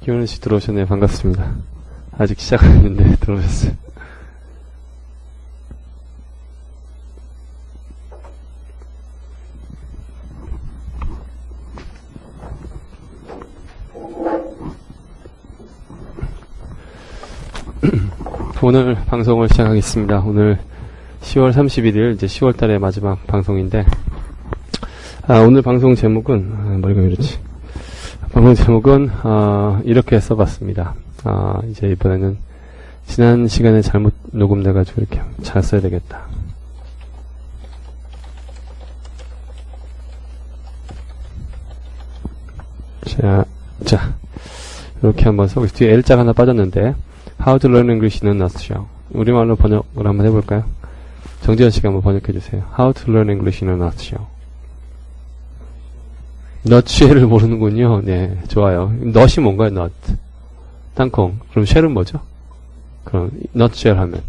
김현우 씨 들어오셨네요. 반갑습니다. 아직 시작 안 했는데 들어오셨어요. 오늘 방송을 시작하겠습니다. 오늘 10월 31일, 이제 10월 달의 마지막 방송인데, 오늘 방송 제목은, 머리가 왜 이렇지? 방송 제목은, 이렇게 써봤습니다. 이제 이번에는 지난 시간에 잘못 녹음돼가지고 이렇게 잘 써야 되겠다. 자, 이렇게 한번 써보겠습니다. 뒤에 L자가 하나 빠졌는데, How to learn English in a nutshell. 우리말로 번역을 한번 해볼까요? 정지현 씨가 한번 번역해주세요. How to learn English in a nutshell. nutshell을 모르는군요. 네, 좋아요. nut이 뭔가요? nut. 땅콩. 그럼 shell은 뭐죠? 그럼 nutshell 하면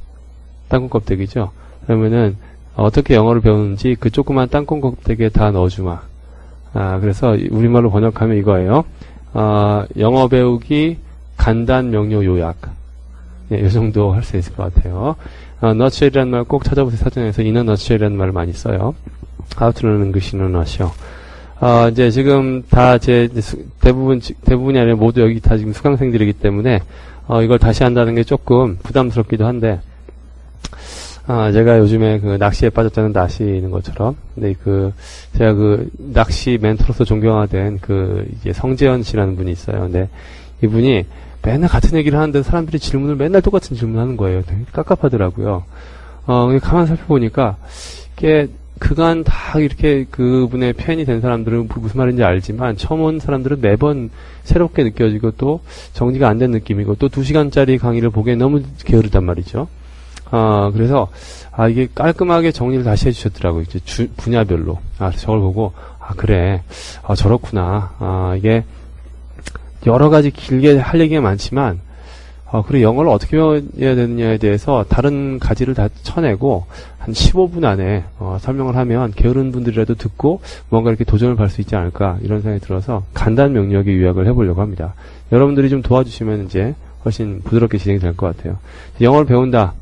땅콩 껍데기죠. 그러면은 어떻게 영어를 배우는지 그 조그만 땅콩 껍데기에 다 넣어주마. 그래서 우리말로 번역하면 이거예요. 영어 배우기 간단 명료 요약. 네, 이 정도 할 수 있을 것 같아요. nutshell이라는 말 꼭 찾아보세요. 사전에서 in a nutshell이라는 말을 많이 써요. How to learn English in a nutshell. 이제 지금 다 대부분이 아니라 모두 여기 다 지금 수강생들이기 때문에, 이걸 다시 한다는 게 조금 부담스럽기도 한데, 제가 요즘에 그 낚시에 빠졌다는 낚시인 것처럼, 근데 제가 낚시 멘토로서 존경하던 이제 성재현 씨라는 분이 있어요. 근데 이분이 맨날 같은 얘기를 하는데 사람들이 질문을 맨날 똑같은 질문을 하는 거예요. 되게 깝깝하더라고요. 가만 살펴보니까, 이게, 그간 다 이렇게 그분의 팬이 된 사람들은 무슨 말인지 알지만, 처음 온 사람들은 매번 새롭게 느껴지고 또 정리가 안 된 느낌이고, 또 2시간짜리 강의를 보기엔 너무 게으르단 말이죠. 그래서, 이게 깔끔하게 정리를 다시 해주셨더라고요. 이제 분야별로. 저걸 보고, 그래. 저렇구나. 이게, 여러 가지 길게 할 얘기가 많지만, 그래, 영어를 어떻게 배워야 되느냐에 대해서 다른 가지를 다 쳐내고, 한 15분 안에, 설명을 하면 게으른 분들이라도 듣고, 뭔가 이렇게 도전을 받을 수 있지 않을까, 이런 생각이 들어서, 간단 명료하게 요약을 해보려고 합니다. 여러분들이 좀 도와주시면 이제, 훨씬 부드럽게 진행이 될 것 같아요. 영어를 배운다.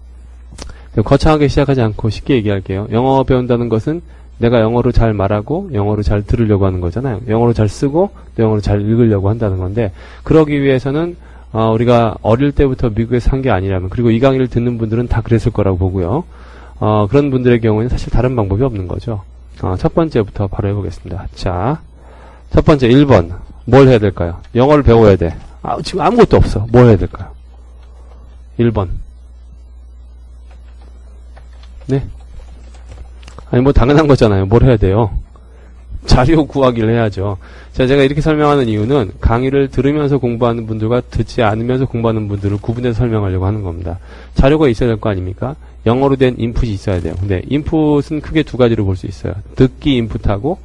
거창하게 시작하지 않고 쉽게 얘기할게요. 영어 배운다는 것은, 내가 영어로 잘 말하고 영어로 잘 들으려고 하는 거잖아요. 영어로 잘 쓰고 또 영어로 잘 읽으려고 한다는 건데, 그러기 위해서는 우리가 어릴 때부터 미국에서 산 게 아니라면, 그리고 이 강의를 듣는 분들은 다 그랬을 거라고 보고요. 그런 분들의 경우에는 사실 다른 방법이 없는 거죠. 첫 번째부터 바로 해보겠습니다. 자, 첫 번째 1번. 뭘 해야 될까요? 영어를 배워야 돼. 지금 아무것도 없어. 뭘 해야 될까요? 1번. 네? 아니, 당연한 거잖아요. 뭘 해야 돼요? 자료 구하기를 해야죠. 자, 제가 이렇게 설명하는 이유는 강의를 들으면서 공부하는 분들과 듣지 않으면서 공부하는 분들을 구분해서 설명하려고 하는 겁니다. 자료가 있어야 될 거 아닙니까? 영어로 된 인풋이 있어야 돼요. 근데 인풋은 크게 두 가지로 볼 수 있어요. 듣기 인풋하고,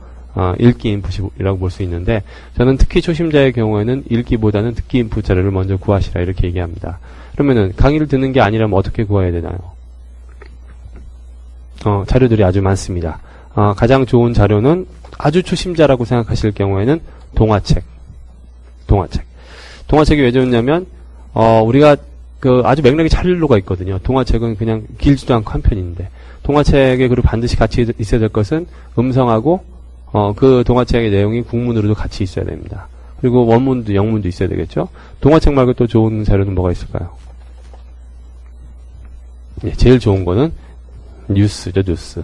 읽기 인풋이라고 볼 수 있는데, 저는 특히 초심자의 경우에는 읽기보다는 듣기 인풋 자료를 먼저 구하시라 이렇게 얘기합니다. 그러면은 강의를 듣는 게 아니라면 어떻게 구해야 되나요? 자료들이 아주 많습니다. 가장 좋은 자료는 아주 초심자라고 생각하실 경우에는 동화책. 동화책이 왜 좋냐면, 우리가 아주 맥락이 잘 일로가 있거든요. 동화책은 그냥 길지도 않고 한 편인데, 동화책에 그리고 반드시 같이 있어야 될 것은 음성하고, 그 동화책의 내용이 국문으로도 같이 있어야 됩니다. 그리고 원문도 영문도 있어야 되겠죠. 동화책 말고 또 좋은 자료는 뭐가 있을까요? 네, 제일 좋은 거는 뉴스죠, 뉴스.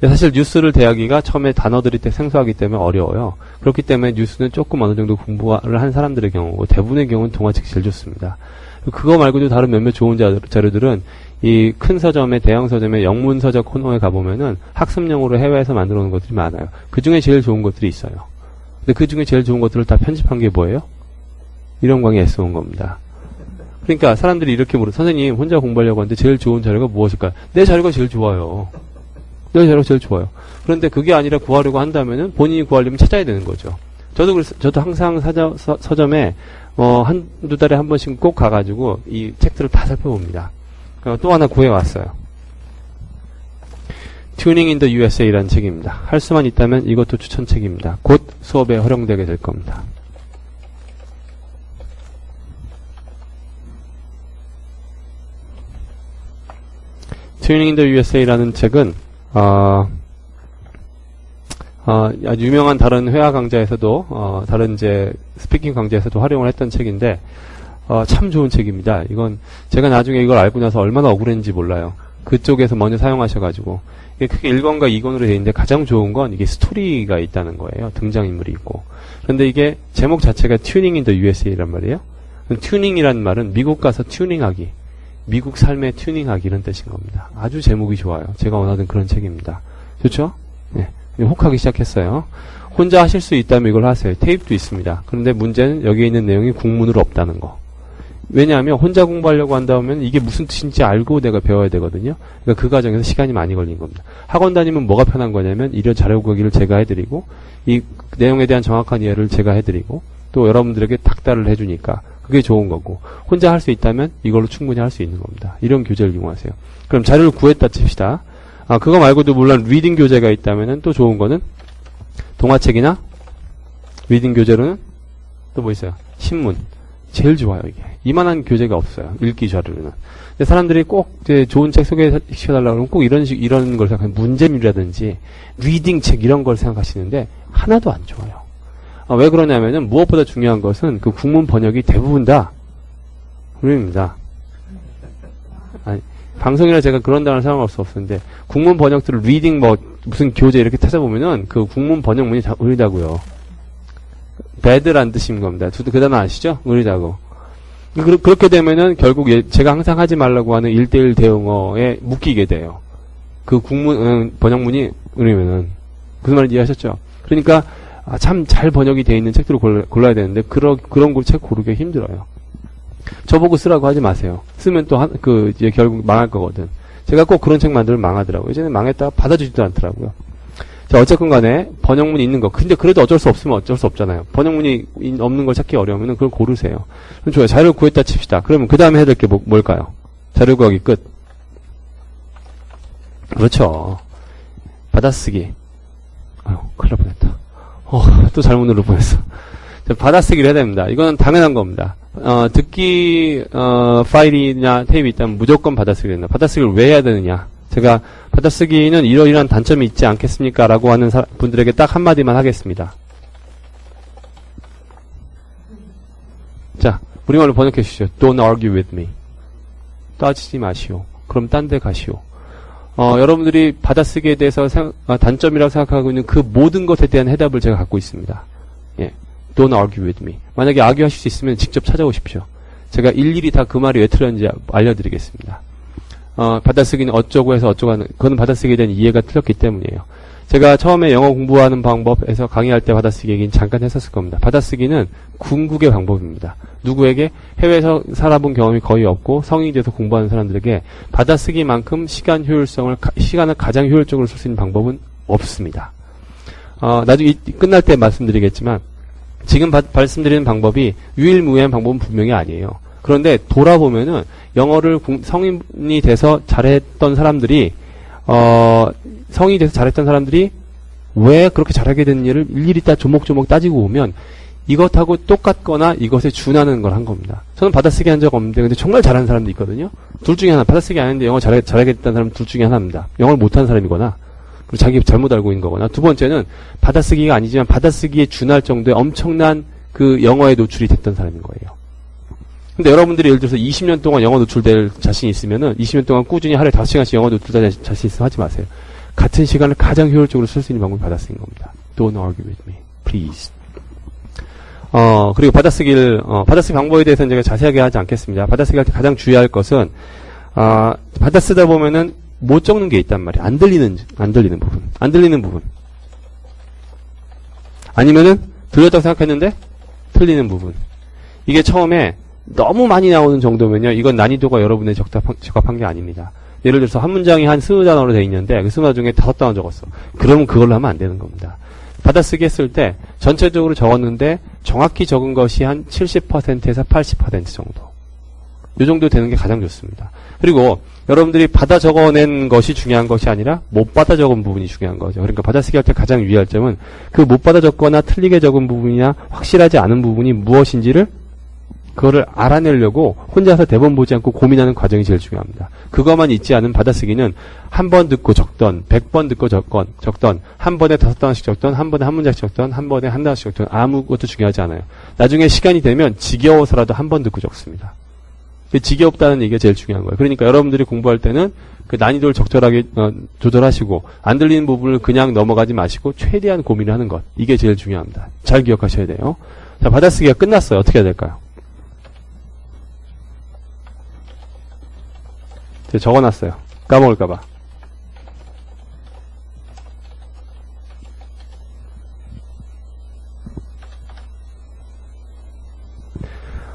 근데 사실 뉴스를 대하기가 처음에 단어들이 생소하기 때문에 어려워요. 그렇기 때문에 뉴스는 조금 어느 정도 공부를 한 사람들의 경우고, 대부분의 경우는 동화책이 제일 좋습니다. 그거 말고도 다른 몇몇 좋은 자료들은 이 큰 서점의, 대형 서점의 영문 서적 코너에 가보면은 학습용으로 해외에서 만들어 놓은 것들이 많아요. 그 중에 제일 좋은 것들이 있어요. 근데 그 중에 제일 좋은 것들을 다 편집한 게 뭐예요? 이런 강의 애써온 겁니다. 그러니까 사람들이 이렇게 물어. 선생님, 혼자 공부하려고 하는데 제일 좋은 자료가 무엇일까요? 내 자료가 제일 좋아요. 내 자료가 제일 좋아요. 그런데 그게 아니라 구하려고 한다면은 본인이 구하려면 찾아야 되는 거죠. 저도 항상 서점에 한두 달에 한 번씩 꼭 가가지고 이 책들을 다 살펴봅니다. 또 하나 구해왔어요. Tuning in the USA라는 책입니다. 할 수만 있다면 이것도 추천책입니다. 곧 수업에 활용되게 될 겁니다. Tuning in the USA라는 책은 아주 유명한 다른 회화 강좌에서도 다른 이제 스피킹 강좌에서도 활용을 했던 책인데 참 좋은 책입니다. 이건 제가 나중에 이걸 알고 나서 얼마나 억울했는지 몰라요. 그쪽에서 먼저 사용하셔가지고 이게 크게 1권과 2권으로 되어 있는데 가장 좋은 건 이게 스토리가 있다는 거예요. 등장인물이 있고. 그런데 이게 제목 자체가 Tuning in the USA란 말이에요. 튜닝이라는 말은 미국 가서 튜닝하기, 미국 삶에 튜닝하기 이런 뜻인 겁니다. 아주 제목이 좋아요. 제가 원하던 그런 책입니다. 좋죠? 네. 혹하기 시작했어요. 혼자 하실 수 있다면 이걸 하세요. 테이프도 있습니다. 그런데 문제는 여기에 있는 내용이 국문으로 없다는 거. 왜냐하면 혼자 공부하려고 한다면 이게 무슨 뜻인지 알고 내가 배워야 되거든요. 그러니까 그 과정에서 시간이 많이 걸린 겁니다. 학원 다니면 뭐가 편한 거냐면 이런 자료 구하기를 제가 해드리고 이 내용에 대한 정확한 이해를 제가 해드리고 또 여러분들에게 닥달을 해주니까 그게 좋은 거고 혼자 할 수 있다면 이걸로 충분히 할 수 있는 겁니다. 이런 교재를 이용하세요. 그럼 자료를 구했다 칩시다. 그거 말고도 물론 리딩 교재가 있다면 또 좋은 거는 동화책이나 리딩 교재로는 또 뭐 있어요? 신문. 제일 좋아요, 이게. 이만한 교재가 없어요. 읽기 자료로는. 근데 사람들이 꼭 이제 좋은 책 소개시켜달라고 하면 꼭 이런 걸 생각하면 문제집이라든지 리딩 책 이런 걸 생각하시는데 하나도 안 좋아요. 왜 그러냐면은 무엇보다 중요한 것은 그 국문 번역이 대부분 다 무료입니다. 아니, 방송이라 제가 그런 단어를 사용할 수 없었는데 국문 번역들을 리딩 뭐 무슨 교재 이렇게 찾아보면은 그 국문 번역문이 다 의리다고요. 배드란 뜻인 겁니다. 그 단어 아시죠? 의리다고. 그렇게 되면은 결국 제가 항상 하지 말라고 하는 1:1 대응어에 묶이게 돼요. 그 국문 번역문이 의리면은 그 말을 이해하셨죠? 그러니까 참 잘 번역이 되어 있는 책들을 골라야 되는데 그런 책 고르기가 힘들어요. 저보고 쓰라고 하지 마세요. 쓰면 또 이제 결국 망할 거거든. 제가 꼭 그런 책 만들면 망하더라고요. 예전에 망했다가 받아주지도 않더라고요. 자, 어쨌건 간에 번역문이 있는 거. 근데 그래도 어쩔 수 없으면 어쩔 수 없잖아요. 번역문이 없는 걸 찾기 어려우면 그걸 고르세요. 그럼 좋아요. 자료를 구했다 칩시다. 그러면 그 다음에 해야 될 게 뭘까요? 자료 구하기 끝. 그렇죠. 받아쓰기. 아유, 큰일 날 뻔했다. 또 잘못 눌러 뻔했어. 받아쓰기를 해야 됩니다. 이거는 당연한 겁니다. 듣기, 파일이나 테이프 있다면 무조건 받아쓰기를 된다. 받아쓰기를 왜 해야 되느냐. 제가 받아쓰기는 이러이러한 단점이 있지 않겠습니까? 라고 하는 분들에게 딱 한마디만 하겠습니다. 자, 우리말로 번역해 주시죠. Don't argue with me. 따지지 마시오. 그럼 딴 데 가시오. 여러분들이 받아쓰기에 대해서 단점이라고 생각하고 있는 그 모든 것에 대한 해답을 제가 갖고 있습니다. 예. Don't argue with me. 만약에 아규하실 수 있으면 직접 찾아오십시오. 제가 일일이 다 그 말이 왜 틀렸는지 알려드리겠습니다. 받아쓰기는 어쩌고 해서 어쩌고 하는, 그건 받아쓰기에 대한 이해가 틀렸기 때문이에요. 제가 처음에 영어 공부하는 방법에서 강의할 때 받아쓰기 얘기는 잠깐 했었을 겁니다. 받아쓰기는 궁극의 방법입니다. 누구에게 해외에서 살아본 경험이 거의 없고 성인이 돼서 공부하는 사람들에게 받아쓰기만큼 시간을 가장 효율적으로 쓸 수 있는 방법은 없습니다. 나중에 끝날 때 말씀드리겠지만 지금 말씀드리는 방법이 유일무이한 방법은 분명히 아니에요. 그런데 돌아보면은 영어를 성인이 돼서 잘했던 사람들이 왜 그렇게 잘하게 됐는지를 일일이 조목조목 따지고 보면 이것하고 똑같거나 이것에 준하는 걸 한 겁니다. 저는 받아쓰기 한 적 없는데 근데 정말 잘하는 사람도 있거든요. 둘 중에 하나. 받아쓰기 안 했는데 영어 잘하게 됐다는 사람은 둘 중에 하나입니다. 영어를 못하는 사람이거나 그리고 자기 잘못 알고 있는 거거나 두 번째는 받아쓰기가 아니지만 받아쓰기에 준할 정도의 엄청난 그 영어에 노출이 됐던 사람인 거예요. 근데 여러분들이 예를 들어서 20년 동안 영어 노출될 자신이 있으면은 20년 동안 꾸준히 하루에 5시간씩 영어 노출될 자신 있으면 하지 마세요. 같은 시간을 가장 효율적으로 쓸 수 있는 방법이 받아쓰기인 겁니다. Don't argue with me, please. 그리고 받아쓰기 방법에 대해서는 제가 자세하게 하지 않겠습니다. 받아쓰기 할 때 가장 주의할 것은, 받아쓰다 보면은 못 적는 게 있단 말이에요. 안 들리는 부분. 아니면은, 들렸다고 생각했는데, 틀리는 부분. 이게 처음에 너무 많이 나오는 정도면요, 이건 난이도가 여러분의 적합한 게 아닙니다. 예를 들어서 한 문장이 한 20단어로 되어 있는데, 그 20단어 중에 5단어 적었어. 그러면 그걸로 하면 안 되는 겁니다. 받아쓰기 했을 때 전체적으로 적었는데 정확히 적은 것이 한 70%에서 80% 정도. 이 정도 되는 게 가장 좋습니다. 그리고 여러분들이 받아 적어낸 것이 중요한 것이 아니라 못 받아 적은 부분이 중요한 거죠. 그러니까 받아쓰기 할 때 가장 유의할 점은 그 못 받아 적거나 틀리게 적은 부분이나 확실하지 않은 부분이 무엇인지를 그거를 알아내려고 혼자서 대본 보지 않고 고민하는 과정이 제일 중요합니다. 그것만 있지 않은 받아쓰기는 한 번 듣고 적던, 100번 듣고 적던, 한 번에 5단어씩 적던, 한 번에 한 문장씩 적던, 한 번에 한 단어씩 적던, 아무것도 중요하지 않아요. 나중에 시간이 되면 지겨워서라도 한 번 듣고 적습니다. 지겹다는 얘기가 제일 중요한 거예요. 그러니까 여러분들이 공부할 때는 그 난이도를 적절하게 조절하시고 안 들리는 부분을 그냥 넘어가지 마시고 최대한 고민을 하는 것. 이게 제일 중요합니다. 잘 기억하셔야 돼요. 자, 받아쓰기가 끝났어요. 어떻게 해야 될까요? 제가 적어놨어요. 까먹을까봐.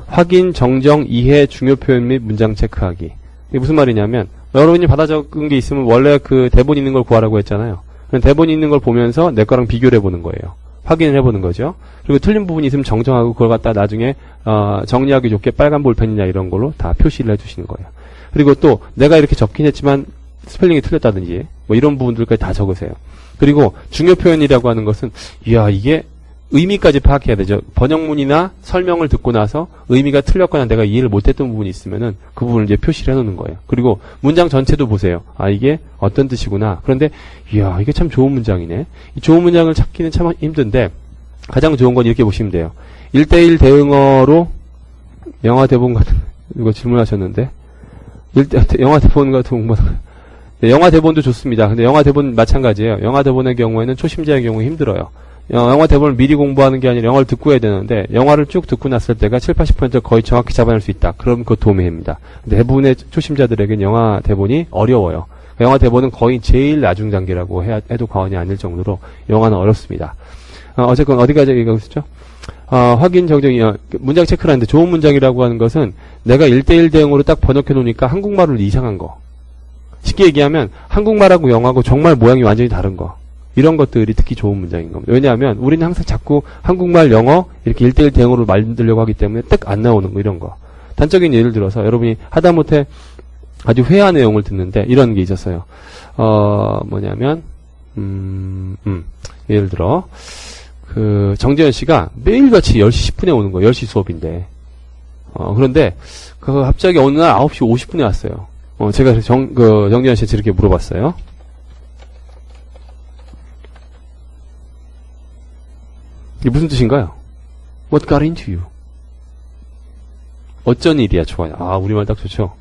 확인, 정정, 이해, 중요 표현 및 문장 체크하기. 이게 무슨 말이냐면 여러분이 받아 적은 게 있으면 원래 그 대본 있는 걸 구하라고 했잖아요. 그럼 대본 있는 걸 보면서 내 거랑 비교를 해보는 거예요. 확인을 해보는 거죠. 그리고 틀린 부분이 있으면 정정하고 그걸 갖다 나중에 정리하기 좋게 빨간 볼펜이나 이런 걸로 다 표시를 해주시는 거예요. 그리고 또 내가 이렇게 적긴 했지만 스펠링이 틀렸다든지 뭐 이런 부분들까지 다 적으세요. 그리고 중요 표현이라고 하는 것은 이야 이게 의미까지 파악해야 되죠. 번역문이나 설명을 듣고 나서 의미가 틀렸거나 내가 이해를 못했던 부분이 있으면은 그 부분을 이제 표시를 해놓는 거예요. 그리고 문장 전체도 보세요. 아 이게 어떤 뜻이구나. 그런데 이야 이게 참 좋은 문장이네. 이 좋은 문장을 찾기는 참 힘든데 가장 좋은 건 이렇게 보시면 돼요. 1:1 대응어로 영화 대본 같은 이거 질문하셨는데 영화 대본 같은 거 네, 영화 대본도 좋습니다. 근데 영화 대본 마찬가지예요. 영화 대본의 경우에는 초심자의 경우에 힘들어요. 영화 대본을 미리 공부하는 게 아니라 영화를 듣고 해야 되는데 영화를 쭉 듣고 났을 때가 70-80% 거의 정확히 잡아낼 수 있다. 그럼 그거 도움이 됩니다. 근데 대부분의 초심자들에게는 영화 대본이 어려워요. 영화 대본은 거의 제일 나중 단계라고 해도 과언이 아닐 정도로 영화는 어렵습니다. 어쨌건 어디까지 얘기했었죠? 확인, 정정, 문장 체크를 하는데 좋은 문장이라고 하는 것은 내가 1:1 대응으로 딱 번역해 놓으니까 한국말로 이상한 거. 쉽게 얘기하면 한국말하고 영어하고 정말 모양이 완전히 다른 거. 이런 것들이 특히 좋은 문장인 겁니다. 왜냐하면 우리는 항상 자꾸 한국말, 영어 이렇게 1:1 대응으로 만들려고 하기 때문에 딱 안 나오는 거 이런 거. 단적인 예를 들어서 여러분이 하다못해 아주 회화 내용을 듣는데 이런 게 있었어요. 뭐냐면 예를 들어 그 정재현 씨가 매일같이 10시 10분에 오는 거예요. 10시 수업인데. 그런데 그 갑자기 어느 날 9시 50분에 왔어요. 제가 그래서 정재현 씨한테 이렇게 물어봤어요. 이게 무슨 뜻인가요? What got into you? 어쩐 일이야, 좋아요. 아, 우리말 딱 좋죠?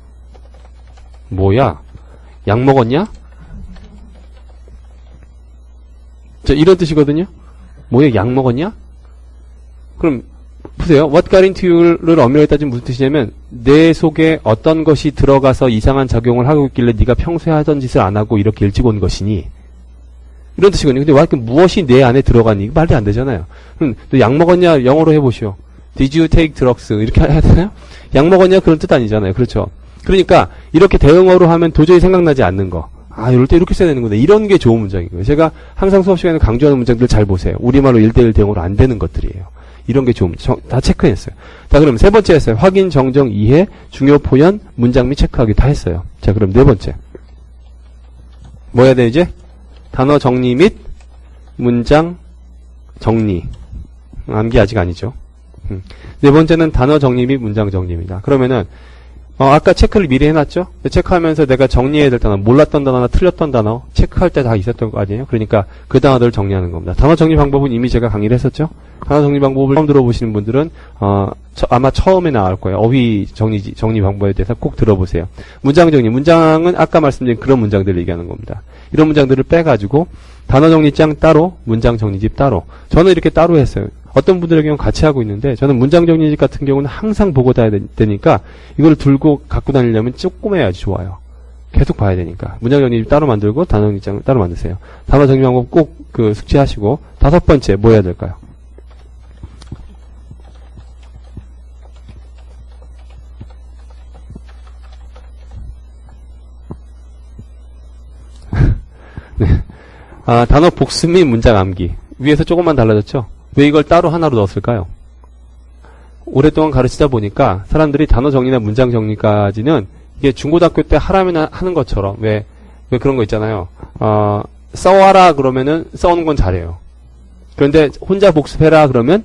뭐야? 약 먹었냐? 자, 이런 뜻이거든요? 뭐야, 약 먹었냐? 그럼, 보세요. What got into you를 엄밀하게 따지면 무슨 뜻이냐면, 내 속에 어떤 것이 들어가서 이상한 작용을 하고 있길래 네가 평소에 하던 짓을 안 하고 이렇게 일찍 온 것이니? 이런 뜻이거든요. 근데 무엇이 내 안에 들어가니? 말이 안 되잖아요. 그럼 너 약 먹었냐? 영어로 해보시오. Did you take drugs? 이렇게 해야 되나요? 약 먹었냐? 그런 뜻 아니잖아요. 그렇죠? 그러니까 이렇게 대응어로 하면 도저히 생각나지 않는 거. 아, 이럴 때 이렇게 써야 되는구나. 이런 게 좋은 문장인 거예요. 제가 항상 수업 시간에 강조하는 문장들 잘 보세요. 우리말로 1:1 대응어로 안 되는 것들이에요. 이런 게 좋은 문장. 다 체크했어요. 자, 그럼 세 번째 했어요. 확인, 정정, 이해, 중요 표현, 문장 및 체크하기 다 했어요. 자, 그럼 네 번째. 뭐 해야 돼, 이제? 단어 정리 및 문장 정리. 암기 아직 아니죠. 네 번째는 단어 정리 및 문장 정리입니다. 그러면은 아까 체크를 미리 해놨죠? 체크하면서 내가 정리해야 될 단어, 몰랐던 단어나 틀렸던 단어 체크할 때 다 있었던 거 아니에요? 그러니까 그 단어들을 정리하는 겁니다. 단어 정리 방법은 이미 제가 강의를 했었죠? 단어 정리 방법을 처음 들어보시는 분들은 아마 처음에 나올 거예요. 어휘 정리 방법에 대해서 꼭 들어보세요. 문장 정리. 문장은 아까 말씀드린 그런 문장들을 얘기하는 겁니다. 이런 문장들을 빼가지고 단어 정리장 따로, 문장 정리집 따로. 저는 이렇게 따로 했어요. 어떤 분들의 경우는 같이 하고 있는데 저는 문장 정리집 같은 경우는 항상 보고 다야 되니까 이걸 들고 갖고 다니려면 조그매야지 좋아요. 계속 봐야 되니까. 문장 정리집 따로 만들고 단어 정리장 따로 만드세요. 단어 정리 방법 꼭 숙지하시고 다섯 번째 뭐 해야 될까요? 네. 단어 복습 및 문장 암기. 위에서 조금만 달라졌죠? 왜 이걸 따로 하나로 넣었을까요? 오랫동안 가르치다 보니까 사람들이 단어 정리나 문장 정리까지는 이게 중고등학교 때 하라면 하는 것처럼 왜 그런 거 있잖아요. 써와라 그러면은 써오는 건 잘해요. 그런데 혼자 복습해라 그러면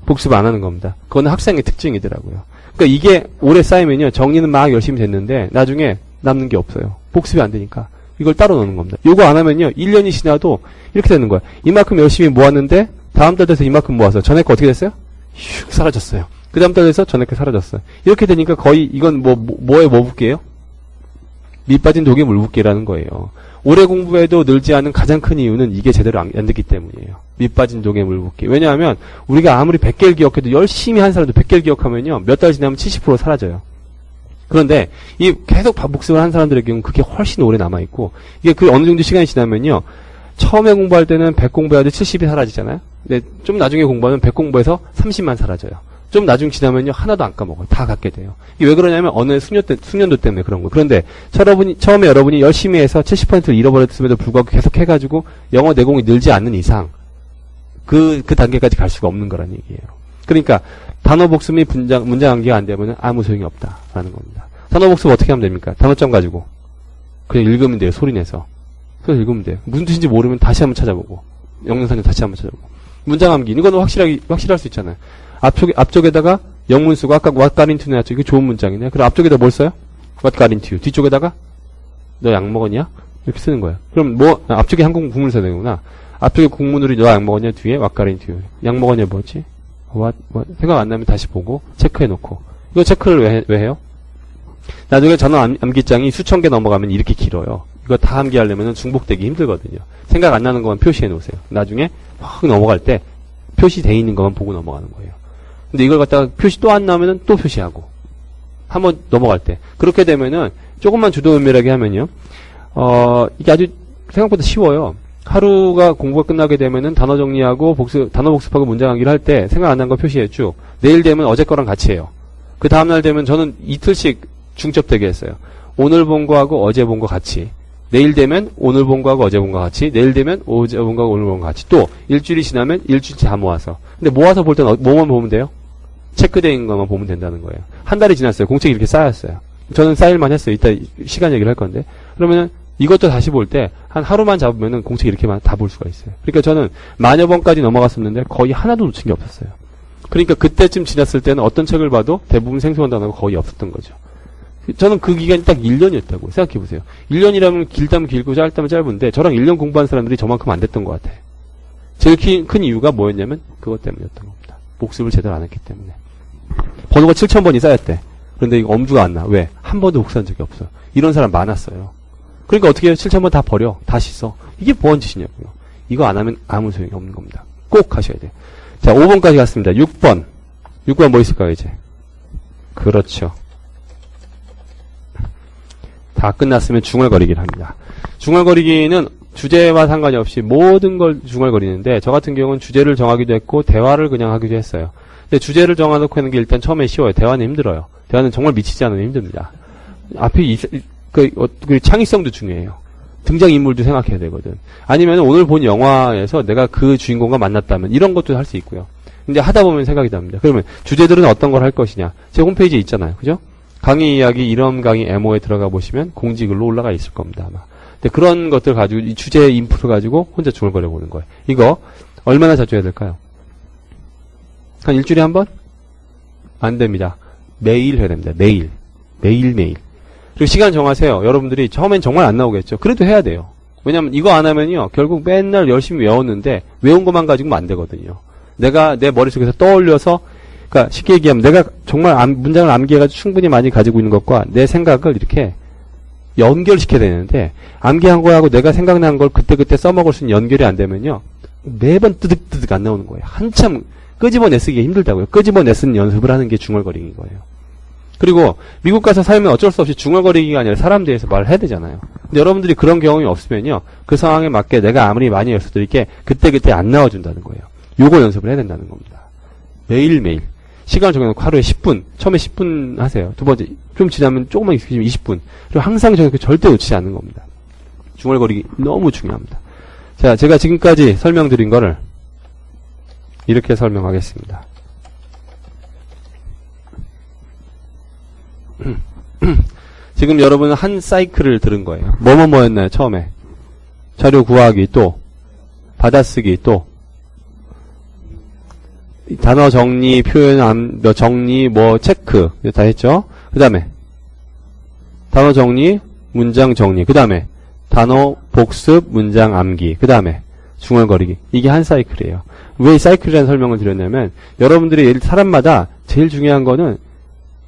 복습 안 하는 겁니다. 그건 학생의 특징이더라고요. 그러니까 이게 오래 쌓이면요. 정리는 막 열심히 됐는데 나중에 남는 게 없어요. 복습이 안 되니까. 이걸 따로 넣는 겁니다. 요거 안 하면요. 1년이 지나도 이렇게 되는 거야. 이만큼 열심히 모았는데 다음 달 돼서 이만큼 모아서 전에 거 어떻게 됐어요? 슉 사라졌어요. 그 다음 달 돼서 전에 거 사라졌어요. 이렇게 되니까 거의 이건 뭐에 뭐 붓기예요? 밑 빠진 독에 물 붓기라는 거예요. 오래 공부해도 늘지 않은 가장 큰 이유는 이게 제대로 안 됐기 때문이에요. 밑 빠진 독에 물 붓기. 왜냐하면 우리가 아무리 100개를 기억해도 열심히 한 사람도 100개를 기억하면요. 몇 달 지나면 70% 사라져요. 그런데 이 계속 복습을 한 사람들의 경우는 그게 훨씬 오래 남아있고 이게 그 어느 정도 시간이 지나면요. 처음에 공부할 때는 100 공부해야 돼 70이 사라지잖아요. 근데 좀 나중에 공부하면 100 공부해서 30만 사라져요. 좀 나중 지나면요. 하나도 안 까먹어요. 다 갖게 돼요. 이게 왜 그러냐면 어느 숙련도 때문에 그런 거예요. 그런데 처음에 여러분이 열심히 해서 70%를 잃어버렸음에도 불구하고 계속 해가지고 영어 내공이 늘지 않는 이상 그 단계까지 갈 수가 없는 거란 얘기예요. 그러니까 단어 복습 및 문장 암기가 안 되면 아무 소용이 없다라는 겁니다. 단어 복습 어떻게 하면 됩니까? 단어점 가지고 그냥 읽으면 돼요. 소리 내서. 그래서 읽으면 돼요. 무슨 뜻인지 모르면 다시 한번 찾아보고 영영사전 다시 한번 찾아보고 문장 암기 이거는 확실할 수 있잖아요. 앞쪽에다가 영문 쓰고 아까 what got into 나왔죠. 이거 좋은 문장이네. 그럼 앞쪽에다 뭘 써요? what got into. 뒤쪽에다가 너 약 먹었냐? 이렇게 쓰는 거예요. 그럼 앞쪽에 한국 국문을 써야 되는구나. 앞쪽에 국문으로 너 약 먹었냐? 뒤에 what got into. 약 먹었냐 뭐지? what 생각 안 나면 다시 보고 체크해 놓고. 이거 체크를 왜 해요? 나중에 전원 암기장이 수천 개 넘어가면 이렇게 길어요. 이거 다 암기하려면 중복되기 힘들거든요. 생각 안 나는 것만 표시해 놓으세요. 나중에 확 넘어갈 때 표시되어 있는 것만 보고 넘어가는 거예요. 근데 이걸 갖다가 표시 또 안 나오면은 또 표시하고. 한번 넘어갈 때. 그렇게 되면은 조금만 주도면밀하게 하면요. 이게 아주 생각보다 쉬워요. 하루가 공부가 끝나게 되면은 단어 정리하고 단어 복습하고 문장 암기를 할 때 생각 안 나는 거 표시해 쭉. 내일 되면 어제 거랑 같이 해요. 그 다음날 되면 저는 이틀씩 중첩되게 했어요. 오늘 본 거하고 어제 본 거 같이. 내일 되면 오늘 본 거하고 어제 본 거 같이. 내일 되면 어제 본 거하고 오늘 본 거 같이. 또 일주일이 지나면 일주일치 다 모아서. 근데 모아서 볼 때는 뭐만 보면 돼요? 체크된 것만 보면 된다는 거예요. 한 달이 지났어요. 공책이 이렇게 쌓였어요. 저는 쌓일만 했어요. 이따 시간 얘기를 할 건데. 그러면은 이것도 다시 볼 때 한 하루만 잡으면은 공책 이렇게만 다 볼 수가 있어요. 그러니까 저는 만여 번까지 넘어갔었는데 거의 하나도 놓친 게 없었어요. 그러니까 그때쯤 지났을 때는 어떤 책을 봐도 대부분 생소한 단어가 거의 없었던 거죠. 저는 그 기간이 딱 1년이었다고 생각해보세요. 1년이라면 길다면 길고 짧다면 짧은데 저랑 1년 공부한 사람들이 저만큼 안 됐던 것 같아요. 제일 큰 이유가 뭐였냐면 그것 때문이었던 겁니다. 복습을 제대로 안 했기 때문에. 번호가 7,000번이 쌓였대. 그런데 이거 엄두가 안 나. 왜? 한 번도 복습한 적이 없어. 이런 사람 많았어요. 그러니까 어떻게 해요? 7,000번 다 버려. 다시 써. 이게 뭔 짓이냐고요. 이거 안 하면 아무 소용이 없는 겁니다. 꼭 하셔야 돼요. 자, 5번까지 갔습니다. 6번. 6번 뭐 있을까요, 이제? 그렇죠. 다 끝났으면 중얼거리기를 합니다. 중얼거리기는 주제와 상관이 없이 모든 걸 중얼거리는데 저 같은 경우는 주제를 정하기도 했고 대화를 그냥 하기도 했어요. 근데 주제를 정해놓고 하는 게 일단 처음에 쉬워요. 대화는 힘들어요. 대화는 정말 미치지 않으면 힘듭니다. 앞에 그 창의성도 중요해요. 등장인물도 생각해야 되거든. 아니면 오늘 본 영화에서 내가 그 주인공과 만났다면 이런 것도 할 수 있고요. 근데 하다 보면 생각이 납니다. 그러면 주제들은 어떤 걸 할 것이냐. 제 홈페이지에 있잖아요. 그죠? 강의 이야기, 이런 강의 MO에 들어가 보시면 공지글로 올라가 있을 겁니다, 아마. 근데 그런 것들 가지고, 이 주제 인프를 가지고 혼자 중얼거려 보는 거예요. 이거, 얼마나 자주 해야 될까요? 한 일주일에 한 번? 안 됩니다. 매일 해야 됩니다. 매일. 매일매일. 그리고 시간 정하세요. 여러분들이 처음엔 정말 안 나오겠죠. 그래도 해야 돼요. 왜냐면 이거 안 하면요. 결국 맨날 열심히 외웠는데, 외운 것만 가지고는 안 되거든요. 내가 내 머릿속에서 떠올려서, 그러니까 쉽게 얘기하면 내가 정말 문장을 암기해가지고 충분히 많이 가지고 있는 것과 내 생각을 이렇게 연결시켜야 되는데 암기한 거하고 내가 생각난 걸 그때그때 써먹을 수 있는 연결이 안 되면요. 매번 뜨득뜨득 안 나오는 거예요. 한참 끄집어내쓰기가 힘들다고요. 끄집어내쓰는 연습을 하는 게 중얼거리기인 거예요. 그리고 미국 가서 살면 어쩔 수 없이 중얼거리기가 아니라 사람 대해서 말을 해야 되잖아요. 근데 여러분들이 그런 경험이 없으면요. 그 상황에 맞게 내가 아무리 많이 연습드릴게 그때그때 안 나와준다는 거예요. 요거 연습을 해야 된다는 겁니다. 매일매일. 시간을 정해놓고 하루에 10분, 처음에 10분 하세요. 두 번째, 좀 지나면 조금만 익숙해지면 20분. 그리고 항상 정해놓고 절대 놓치지 않는 겁니다. 중얼거리기 너무 중요합니다. 자, 제가 지금까지 설명드린 거를 이렇게 설명하겠습니다. 지금 여러분은 한 사이클을 들은 거예요. 뭐였나요, 처음에? 자료 구하기, 또, 받아쓰기, 또, 단어 정리, 표현 정리, 체크 다 했죠. 그 다음에 단어 정리, 문장 정리, 그 다음에 단어 복습, 문장 암기, 그 다음에 중얼거리기. 이게 한 사이클이에요. 왜 사이클이라는 설명을 드렸냐면 여러분들이 사람마다 제일 중요한 거는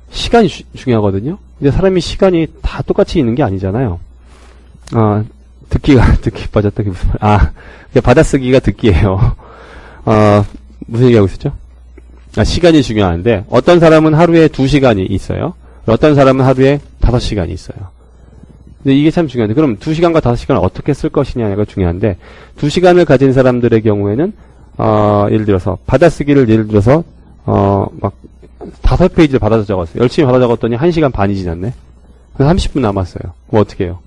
시간이 중요하거든요. 근데 사람이 시간이 다 똑같이 있는 게 아니잖아요. 듣기 빠졌다. 그게 무슨 말? 받아쓰기가 듣기예요. 무슨 얘기하고 있었죠? 시간이 중요한데 어떤 사람은 하루에 2시간이 있어요. 어떤 사람은 하루에 5시간이 있어요. 근데 이게 참 중요한데 그럼 2시간과 5시간을 어떻게 쓸 것이냐가 중요한데 2시간을 가진 사람들의 경우에는 예를 들어서 받아쓰기를 예를 들어서 막 5페이지를 받아서 적었어요. 열심히 받아 적었더니 1시간 반이 지났네. 그래서 30분 남았어요. 그럼 어떻게 해요?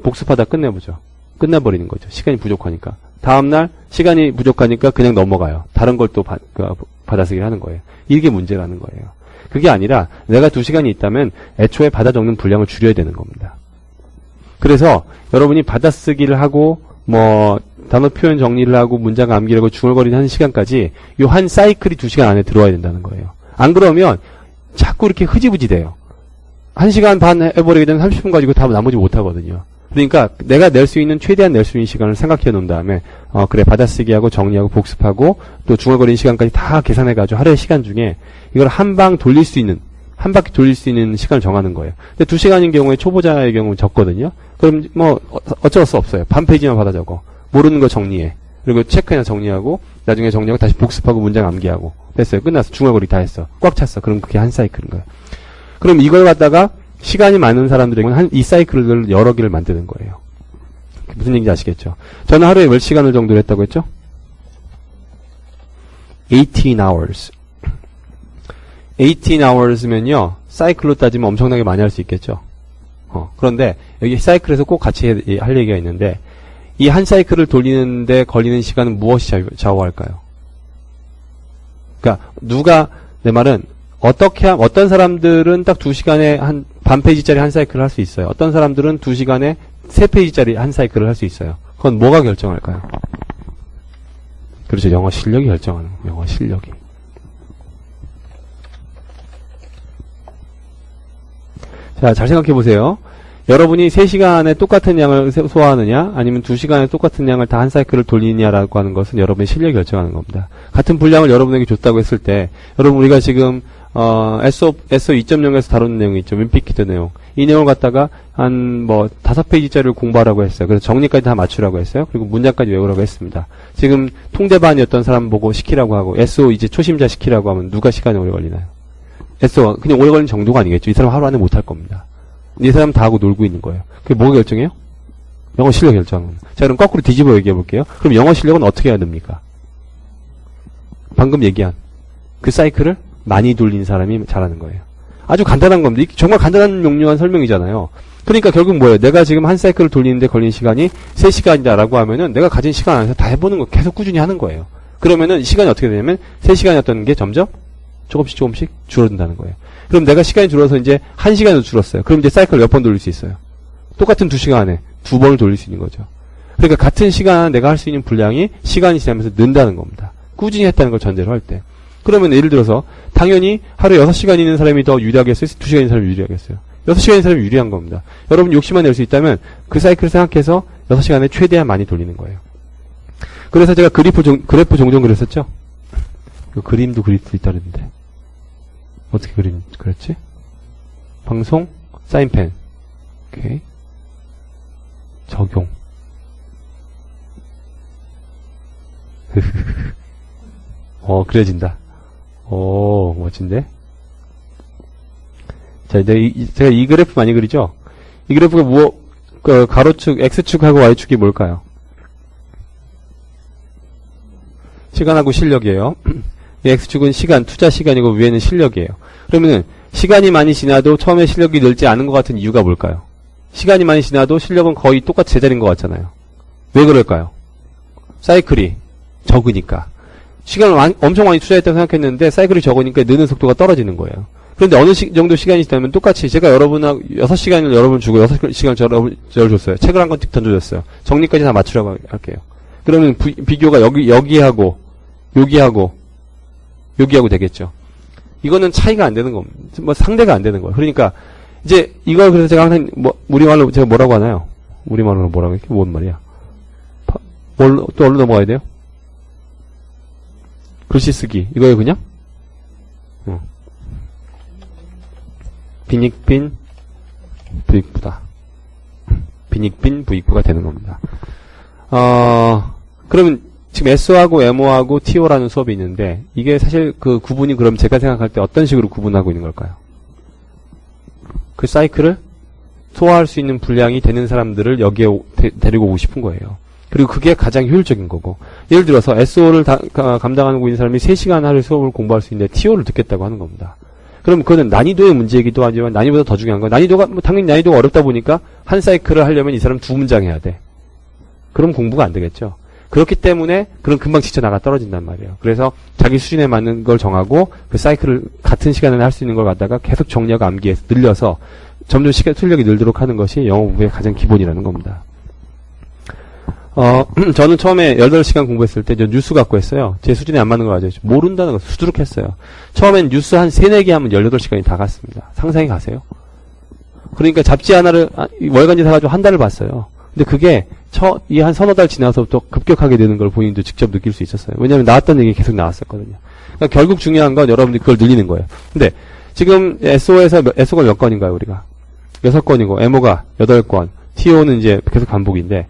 복습하다 끝내보죠. 끝내버리는 거죠. 시간이 부족하니까. 다음날 시간이 부족하니까 그냥 넘어가요. 다른 걸 또 받아쓰기를 하는 거예요. 이게 문제라는 거예요. 그게 아니라 내가 2시간이 있다면 애초에 받아 적는 분량을 줄여야 되는 겁니다. 그래서 여러분이 받아쓰기를 하고 단어 표현 정리를 하고 문장 암기를 하고 중얼거리는 하는 시간까지 요 한 사이클이 2시간 안에 들어와야 된다는 거예요. 안 그러면 자꾸 이렇게 흐지부지 돼요. 1시간 반 해버리게 되면 30분 가지고 다 나머지 못 하거든요. 그러니까 내가 최대한 낼 수 있는 시간을 생각해 놓은 다음에 그래 받아쓰기하고 정리하고 복습하고 또 중얼거리는 시간까지 다 계산해가지고 하루의 시간 중에 이걸 한 바퀴 돌릴 수 있는 시간을 정하는 거예요. 근데 2시간인 경우에 초보자의 경우는 적거든요. 그럼 어쩔 수 없어요. 반 페이지만 받아 적어. 모르는 거 정리해. 그리고 체크해서 정리하고 나중에 정리하고 다시 복습하고 문장 암기하고 됐어요. 끝났어. 중얼거리 다 했어. 꽉 찼어. 그럼 그게 한 사이클인 거예요. 그럼 이걸 갖다가 시간이 많은 사람들에게는 이 사이클을 여러 개를 만드는 거예요. 무슨 얘기인지 아시겠죠? 저는 하루에 몇 시간을 정도 했다고 했죠? 18 hours. 18 hours면요, 사이클로 따지면 엄청나게 많이 할 수 있겠죠? 그런데 여기 사이클에서 꼭 같이 할 얘기가 있는데, 이 한 사이클을 돌리는데 걸리는 시간은 무엇이 좌우할까요? 그러니까 내 말은 어떤 사람들은 딱 2시간에 한 반 페이지짜리 한 사이클을 할 수 있어요. 어떤 사람들은 2시간에 3페이지짜리 한 사이클을 할 수 있어요. 그건 뭐가 결정할까요? 그렇죠. 영어 실력이 결정하는 거예요. 영어 실력이. 자, 잘 생각해 보세요. 여러분이 3시간에 똑같은 양을 소화하느냐, 아니면 2시간에 똑같은 양을 다 한 사이클을 돌리느냐라고 하는 것은 여러분의 실력이 결정하는 겁니다. 같은 분량을 여러분에게 줬다고 했을 때, 여러분 우리가 지금 SO 2.0에서 다루는 내용이 있죠. 윈피키드 내용. 이 내용을 갖다가 한 5페이지짜리를 공부하라고 했어요. 그래서 정리까지 다 맞추라고 했어요. 그리고 문장까지 외우라고 했습니다. 지금 통대반이었던 사람 보고 시키라고 하고 SO 이제 초심자 시키라고 하면 누가 시간이 오래 걸리나요? SO 그냥 오래 걸리는 정도가 아니겠죠. 이 사람 하루 안에 못할 겁니다. 이 사람 다 하고 놀고 있는 거예요. 그게 뭐가 결정해요? 영어 실력 결정하는 겁니다. 자, 그럼 거꾸로 뒤집어 얘기해 볼게요. 그럼 영어 실력은 어떻게 해야 됩니까? 방금 얘기한 그 사이클을 많이 돌린 사람이 잘하는 거예요. 아주 간단한 겁니다. 정말 간단한 용료한 설명이잖아요. 그러니까 결국 뭐예요? 내가 지금 한 사이클을 돌리는데 걸린 시간이 3시간이다라고 하면은 내가 가진 시간 안에서 다 해보는 거 계속 꾸준히 하는 거예요. 그러면은 시간이 어떻게 되냐면 3시간이었던 게 점점 조금씩 줄어든다는 거예요. 그럼 내가 시간이 줄어서 이제 1시간으로 줄었어요. 그럼 이제 사이클 몇 번 돌릴 수 있어요? 똑같은 2시간 안에 2번을 돌릴 수 있는 거죠. 그러니까 같은 시간 내가 할 수 있는 분량이 시간이 지나면서 는다는 겁니다. 꾸준히 했다는 걸 전제로 할 때. 그러면 예를 들어서 당연히 하루에 6시간 있는 사람이 더 유리하겠어요? 2시간 있는 사람이 유리하겠어요? 6시간 있는 사람이 유리한 겁니다. 여러분 60만 낼 수 있다면 그 사이클을 생각해서 6시간에 최대한 많이 돌리는 거예요. 그래서 제가 그래프 종종 그렸었죠? 그 그림도 그릴 수 있다는데 어떻게 그렸지? 방송, 사인펜, 오케이. 적용. 그려진다. 멋진데? 자, 제가 이 그래프 많이 그리죠? 이 그래프가 가로축, X축하고 Y축이 뭘까요? 시간하고 실력이에요. X축은 시간, 투자 시간이고 위에는 실력이에요. 그러면은 시간이 많이 지나도 처음에 실력이 늘지 않은 것 같은 이유가 뭘까요? 시간이 많이 지나도 실력은 거의 똑같이 제자리인 것 같잖아요. 왜 그럴까요? 사이클이 적으니까. 시간을 엄청 많이 투자했다고 생각했는데 사이클이 적으니까 느는 속도가 떨어지는 거예요. 그런데 어느 정도 시간이 지나면 똑같이 제가 여러분하고 6시간을 여러분 주고 6시간을 저를 줬어요. 책을 한 권 던져줬어요. 정리까지 다 맞추라고 할게요. 그러면 비교가 여기하고 여기하고 여기하고 되겠죠. 이거는 차이가 안 되는 겁니다. 뭐 상대가 안 되는 거예요. 그러니까 이제 이걸 그래서 제가 항상 우리말로 제가 뭐라고 하나요? 우리말로 뭐라고 이렇게 뭔 말이야? 또 어디로 넘어가야 돼요? 글씨 쓰기 이거예요 그냥? 빈익빈 부익부다. 빈익빈 부익부가 되는 겁니다. 그러면 지금 SO하고 MO하고 TO라는 수업이 있는데 이게 사실 그 구분이 그럼 제가 생각할 때 어떤 식으로 구분하고 있는 걸까요? 그 사이클을 소화할 수 있는 분량이 되는 사람들을 여기에 데리고 오고 싶은 거예요. 그리고 그게 가장 효율적인 거고. 예를 들어서 SO를 감당하고 있는 사람이 3시간 하루 수업을 공부할 수 있는데 TO를 듣겠다고 하는 겁니다. 그럼 그거는 난이도의 문제이기도 하지만 난이도보다 더 중요한 건 난이도가 당연히 난이도가 어렵다 보니까 한 사이클을 하려면 이 사람 2문장 해야 돼. 그럼 공부가 안 되겠죠. 그렇기 때문에 그럼 금방 지쳐나가 떨어진단 말이에요. 그래서 자기 수준에 맞는 걸 정하고 그 사이클을 같은 시간에 할 수 있는 걸 갖다가 계속 정리하고 암기해서 늘려서 점점 출력이 늘도록 하는 것이 영어 공부의 가장 기본이라는 겁니다. 저는 처음에 18시간 공부했을 때 저 뉴스 갖고 했어요. 제 수준에 안 맞는 걸 가지고 모른다는 거 수두룩했어요. 처음엔 뉴스 한 3-4개 하면 18시간이 다 갔습니다. 상상이 가세요? 그러니까 잡지 하나를 월간지 사가지고 한 달을 봤어요. 근데 그게 이 한 서너 달 지나서부터 급격하게 되는 걸 본인도 직접 느낄 수 있었어요. 왜냐하면 나왔던 얘기 계속 나왔었거든요. 그러니까 결국 중요한 건 여러분들이 그걸 늘리는 거예요. 근데 지금 SO가 몇 건인가요, 우리가? 6건이고, MO가 8건, TO는 이제 계속 반복인데,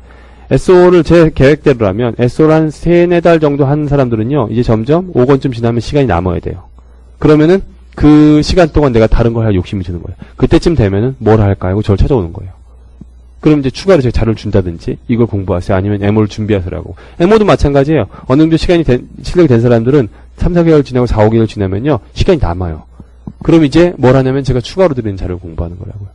SO를 제 계획대로라면, SO를 한 3-4달 정도 한 사람들은요, 이제 점점 5건쯤 지나면 시간이 남아야 돼요. 그러면은, 그 시간 동안 내가 다른 걸 할 욕심이 드는 거예요. 그때쯤 되면은, 뭘 할까 하고 저를 찾아오는 거예요. 그럼 이제 추가로 제가 자료를 준다든지, 이걸 공부하세요. 아니면 MO를 준비하세요라고. MO도 마찬가지예요. 어느 정도 실력이 된 사람들은 3-4개월 지나고 4-5개월 지나면요, 시간이 남아요. 그럼 이제 뭘 하냐면 제가 추가로 드리는 자료를 공부하는 거라고요.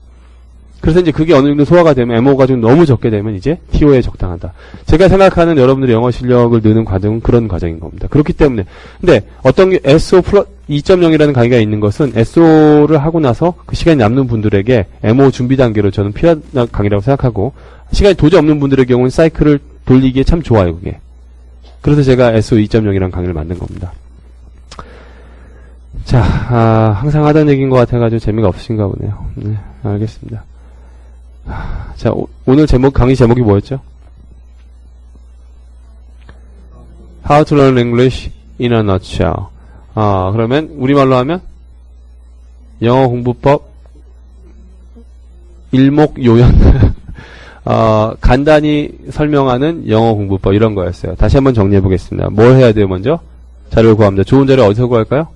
그래서 이제 그게 어느 정도 소화가 되면 MO가 좀 너무 적게 되면 이제 TO에 적당하다. 제가 생각하는 여러분들의 영어 실력을 느는 과정은 그런 과정인 겁니다. 그렇기 때문에. 근데 어떤 게 SO 2.0이라는 강의가 있는 것은 SO를 하고 나서 그 시간이 남는 분들에게 MO 준비 단계로 저는 필요한 강의라고 생각하고 시간이 도저히 없는 분들의 경우는 사이클을 돌리기에 참 좋아요, 그게. 그래서 제가 SO 2.0이라는 강의를 만든 겁니다. 자, 항상 하던 얘기인 것 같아가지고 재미가 없으신가 보네요. 네, 알겠습니다. 자, 오늘 강의 제목이 뭐였죠? How to learn English in a nutshell. 그러면 우리말로 하면 영어 공부법 일목요연. 간단히 설명하는 영어 공부법 이런 거였어요. 다시 한번 정리해 보겠습니다. 뭘 해야 돼요, 먼저? 자료를 구합니다. 좋은 자료 어디서 구할까요?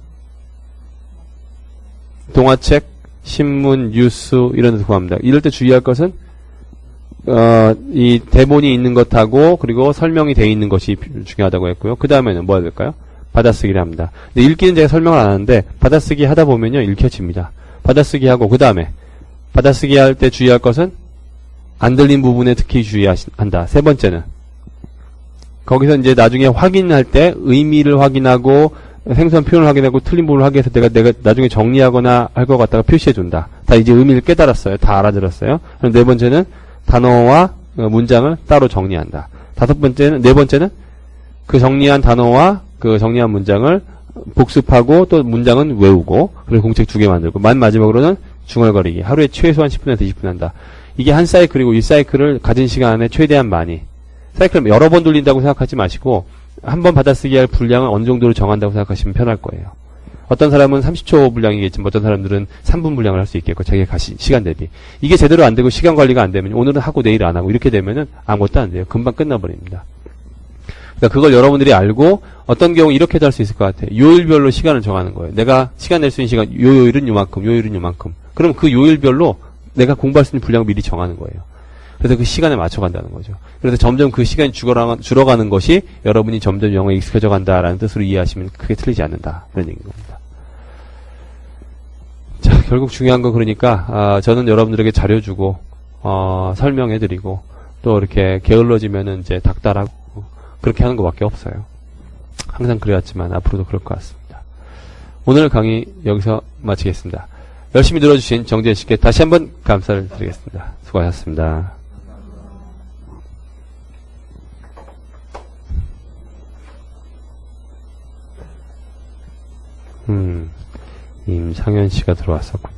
동화책, 신문, 뉴스 이런 데서 구합니다. 이럴 때 주의할 것은 이 대본이 있는 것하고 그리고 설명이 되어 있는 것이 중요하다고 했고요. 그 다음에는 뭐 해야 될까요? 받아쓰기를 합니다. 근데 읽기는 제가 설명을 안 하는데 받아쓰기 하다 보면요 읽혀집니다. 받아쓰기 하고 그 다음에 받아쓰기 할 때 주의할 것은 안 들린 부분에 특히 주의한다. 세 번째는 거기서 이제 나중에 확인할 때 의미를 확인하고 생소한 표현을 확인하고 틀린 부분을 확인해서 내가 나중에 정리하거나 할 것 같다가 표시해준다. 다 이제 의미를 깨달았어요. 다 알아들었어요. 그럼 네 번째는 단어와 문장을 따로 정리한다. 네 번째는 그 정리한 단어와 그 정리한 문장을 복습하고 또 문장은 외우고 그리고 공책 2개 만들고 마지막으로는 중얼거리기. 하루에 최소한 10분에서 20분 한다. 이게 한 사이클이고 이 사이클을 가진 시간에 최대한 많이 사이클을 여러 번 돌린다고 생각하지 마시고 한 번 받아쓰기 할 분량을 어느 정도로 정한다고 생각하시면 편할 거예요. 어떤 사람은 30초 분량이겠지만 어떤 사람들은 3분 분량을 할 수 있겠고 자기가 시간 대비. 이게 제대로 안 되고 시간 관리가 안 되면 오늘은 하고 내일 안 하고 이렇게 되면은 아무것도 안 돼요. 금방 끝나버립니다. 그러니까 그걸 여러분들이 알고 어떤 경우 이렇게도 할 수 있을 것 같아요. 요일별로 시간을 정하는 거예요. 내가 시간 낼 수 있는 시간 요일은 요만큼 요일은 요만큼. 그럼 그 요일별로 내가 공부할 수 있는 분량을 미리 정하는 거예요. 그래서 그 시간에 맞춰간다는 거죠. 그래서 점점 그 시간이 줄어가는 것이 여러분이 점점 영어에 익숙해져 간다라는 뜻으로 이해하시면 크게 틀리지 않는다. 그런 얘기인 겁니다. 자, 결국 중요한 건 그러니까 저는 여러분들에게 자료 주고 설명해드리고 또 이렇게 게을러지면은 이제 닥달하고 그렇게 하는 것밖에 없어요. 항상 그래왔지만 앞으로도 그럴 것 같습니다. 오늘 강의 여기서 마치겠습니다. 열심히 들어주신 정재현 씨께 다시 한번 감사를 드리겠습니다. 수고하셨습니다. 임상현 씨가 들어왔었군요.